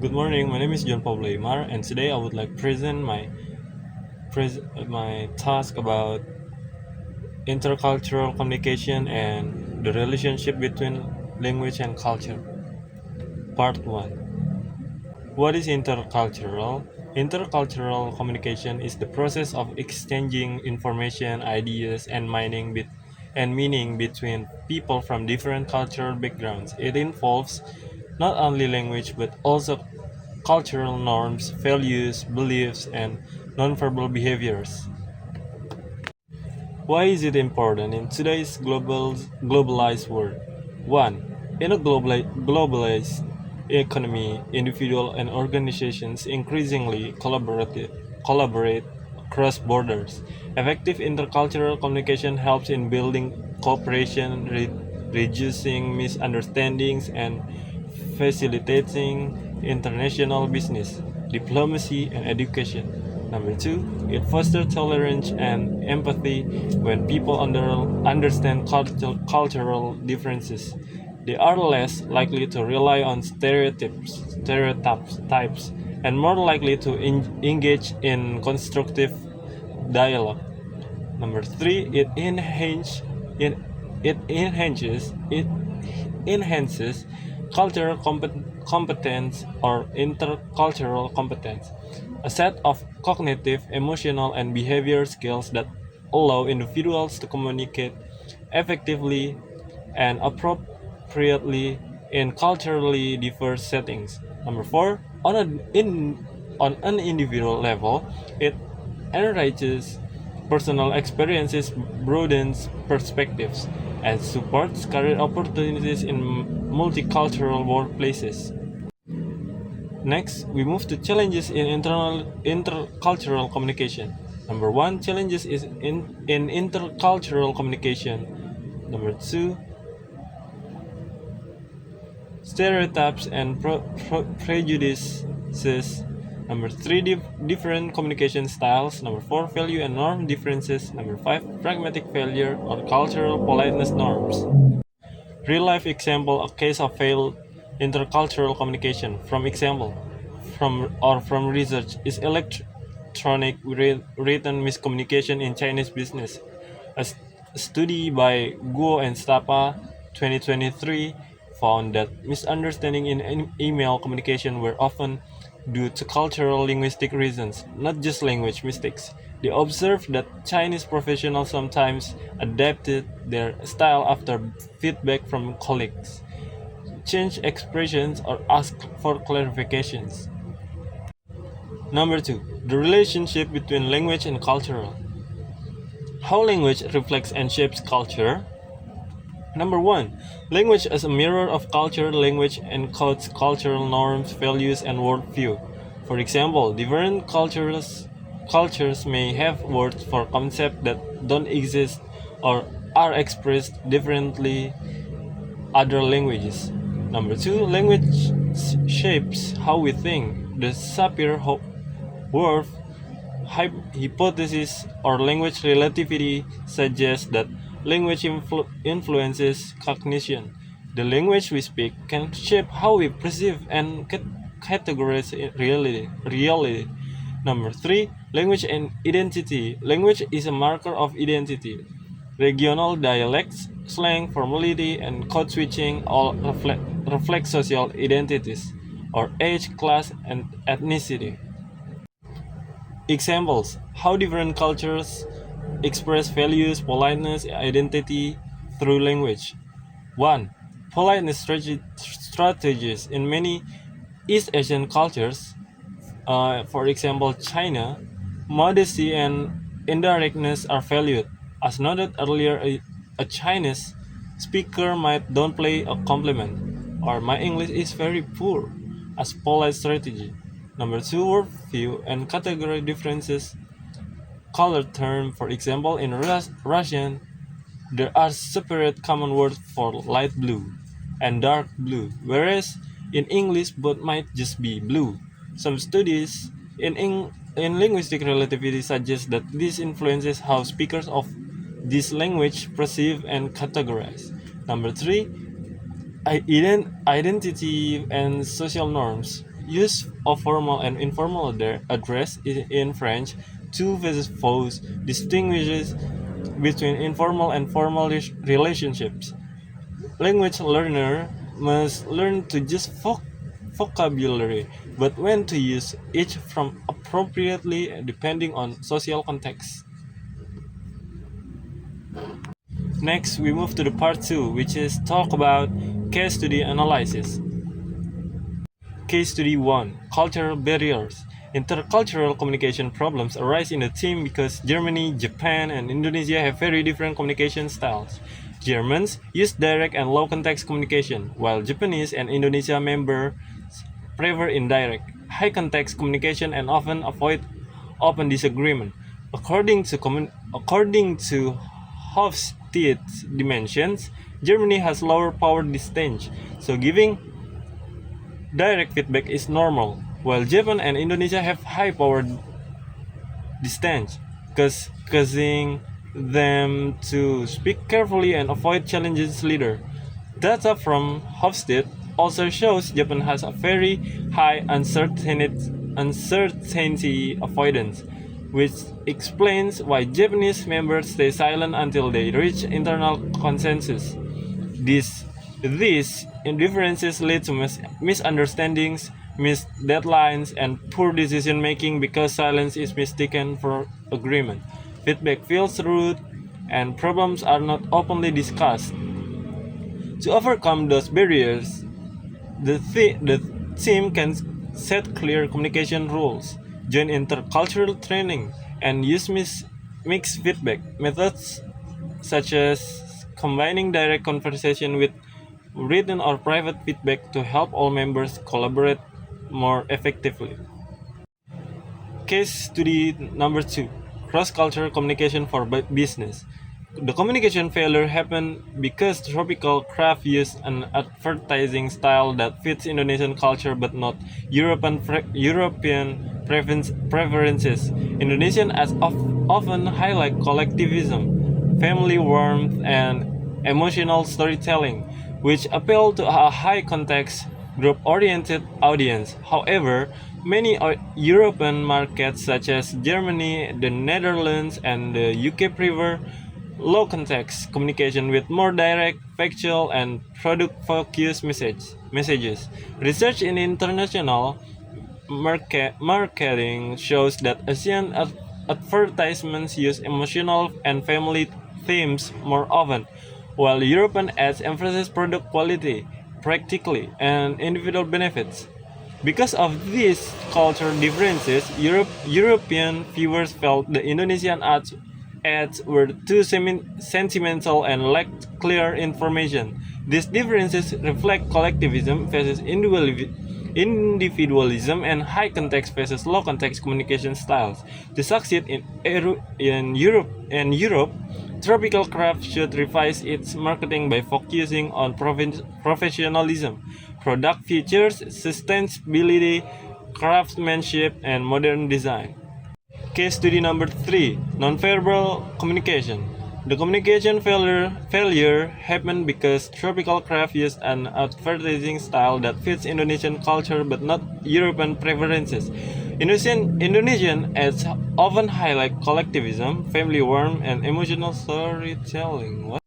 Good morning. My name is John Pablo Imar, and today I would like present my task about intercultural communication and the relationship between language and culture. Part 1. What is intercultural? Intercultural communication is the process of exchanging information, ideas, and meaning between people from different cultural backgrounds. It involves not only language but also cultural norms, values, beliefs, and nonverbal behaviors. Why is it important in today's globalized world? 1. In a globalized economy, individuals and organizations increasingly collaborate across borders. Effective intercultural communication helps in building cooperation, reducing misunderstandings, and facilitating international business, diplomacy, and education. Number 2, it fosters tolerance and empathy when people understand cultural differences. They are less likely to rely on stereotypes, and more likely to engage in constructive dialogue. Number 3, it, it enhances cultural competence or intercultural competence, a set of cognitive, emotional, and behavior skills that allow individuals to communicate effectively and appropriately in culturally diverse settings. Number 4, on an individual level, it enriches personal experiences, broadens perspectives, and supports career opportunities in multicultural workplaces. Next, we move to challenges in intercultural communication. Number 1, challenges is in intercultural communication. Number 2, stereotypes and prejudices. Number 3, different communication styles. Number 4, value and norm differences. Number 5, pragmatic failure or cultural politeness norms. Real life example, a case of failed intercultural communication. From research is electronic written miscommunication in Chinese business. A study by Guo and Stapa 2023 found that misunderstanding in email communication were often due to cultural linguistic reasons, not just language mistakes. They observed that Chinese professionals sometimes adapted their style after feedback from colleagues, changed expressions, or asked for clarifications. Number 2, the relationship between language and cultural. How language reflects and shapes culture. Number 1, language as a mirror of culture. Language encodes cultural norms, values, and worldview. For example, different cultures may have words for concepts that don't exist or are expressed differently other languages. Number 2, language shapes how we think. The Sapir-Whorf hypothesis or language relativity suggests that language influences cognition. The language we speak can shape how we perceive and categorize reality. Number 3, language and identity. Language is a marker of identity. Regional dialects, slang, formality, and code switching all reflect social identities, or age, class, and ethnicity. Examples: how different cultures express values, politeness, identity through language. 1. Politeness strategies in many East Asian cultures, for example China, modesty and indirectness are valued. As noted earlier, a Chinese speaker might downplay a compliment, or my English is very poor, as polite strategy. Number 2, worldview and category differences. Color term, for example, in Russian, there are separate common words for light blue and dark blue, whereas in English both might just be blue. Some studies in linguistic relativity suggest that this influences how speakers of this language perceive and categorize. Number 3, identity and social norms. use of formal and informal address in French, tu versus vos distinguishes between informal and formal relationships. Language learner must learn to just vocabulary, but when to use each from appropriately depending on social context. Next, we move to the part 2, which is talk about case study analysis. Case study 1, cultural barriers. Intercultural communication problems arise in a team because Germany, Japan, and Indonesia have very different communication styles. Germans use direct and low context communication, while Japanese and Indonesia members prefer indirect, high context communication and often avoid open disagreement. According to Hofstede's dimensions, Germany has lower power distance, so giving direct feedback is normal, while Japan and Indonesia have high power distance, causing them to speak carefully and avoid challenges leader. Data from Hofstede also shows Japan has a very high uncertainty avoidance, which explains why Japanese members stay silent until they reach internal consensus. These differences lead to misunderstandings, missed deadlines, and poor decision making because silence is mistaken for agreement. Feedback feels rude, and problems are not openly discussed. To overcome those barriers, the team can set clear communication rules, join intercultural training, and use mixed feedback methods such as combining direct conversation with written or private feedback to help all members collaborate more effectively. Case study number 2, cross-cultural communication for business. The communication failure happened because Tropical Craft used an advertising style that fits Indonesian culture but not European preferences. Indonesian as often highlight collectivism, family warmth, and emotional storytelling, which appeal to a high-context, group-oriented audience. However, many European markets such as Germany, the Netherlands, and the UK prefer low-context communication with more direct, factual, and product-focused messages. Research in international marketing shows that Asian advertisements use emotional and family themes more often, while European ads emphasize product quality, practically, and individual benefits. Because of these cultural differences, European viewers felt the Indonesian ads were too sentimental and lacked clear information. These differences reflect collectivism versus individualism and high context versus low context communication styles. To succeed in Europe, Tropical Craft should revise its marketing by focusing on professionalism, product features, sustainability, craftsmanship, and modern design. Case study number 3, nonverbal communication. The communication failure happened because Tropical Craft used an advertising style that fits Indonesian culture but not European preferences. Indonesian ads often highlight collectivism, family warmth, and emotional storytelling.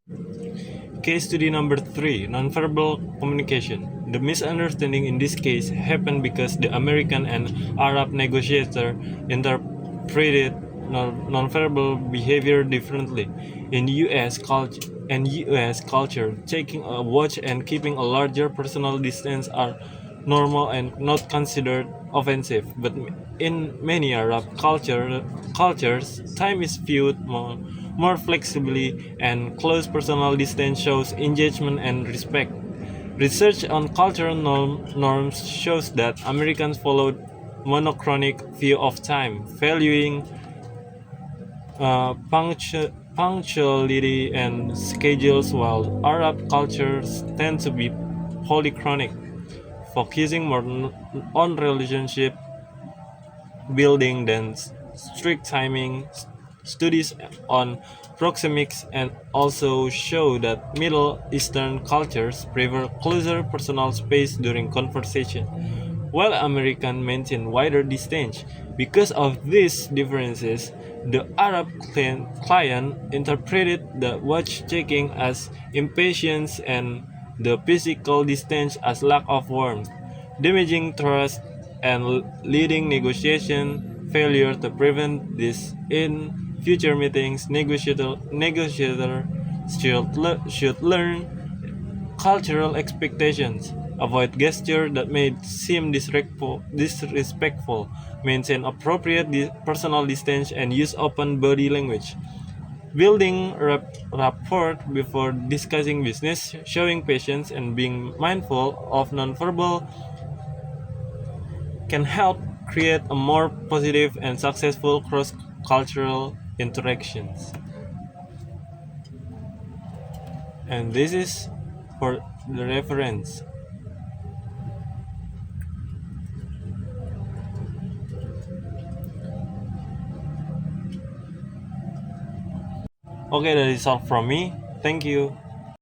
Case study number 3, nonverbal communication. The misunderstanding in this case happened because the American and Arab negotiator interpreted nonverbal behavior differently. In US culture, taking a watch and keeping a larger personal distance are normal and not considered offensive. But in many Arab cultures, time is viewed more flexibly, and close personal distance shows engagement and respect. Research on cultural norms shows that Americans followed monochronic view of time, valuing punctuality and schedules, while Arab cultures tend to be polychronic, focusing more on relationship building than strict timing. Studies on proxemics and also show that Middle Eastern cultures prefer closer personal space during conversation, while Americans maintain wider distance. Because of these differences, the Arab client interpreted the watch checking as impatience and the physical distance as lack of warmth, damaging trust and leading negotiation failure. To prevent this in future meetings, negotiator should learn cultural expectations, avoid gestures that may seem disrespectful, maintain appropriate personal distance, and use open body language. Building rapport before discussing business, showing patience, and being mindful of nonverbal can help create a more positive and successful cross-cultural interactions. And this is for the reference. Okay, that is all from me. Thank you.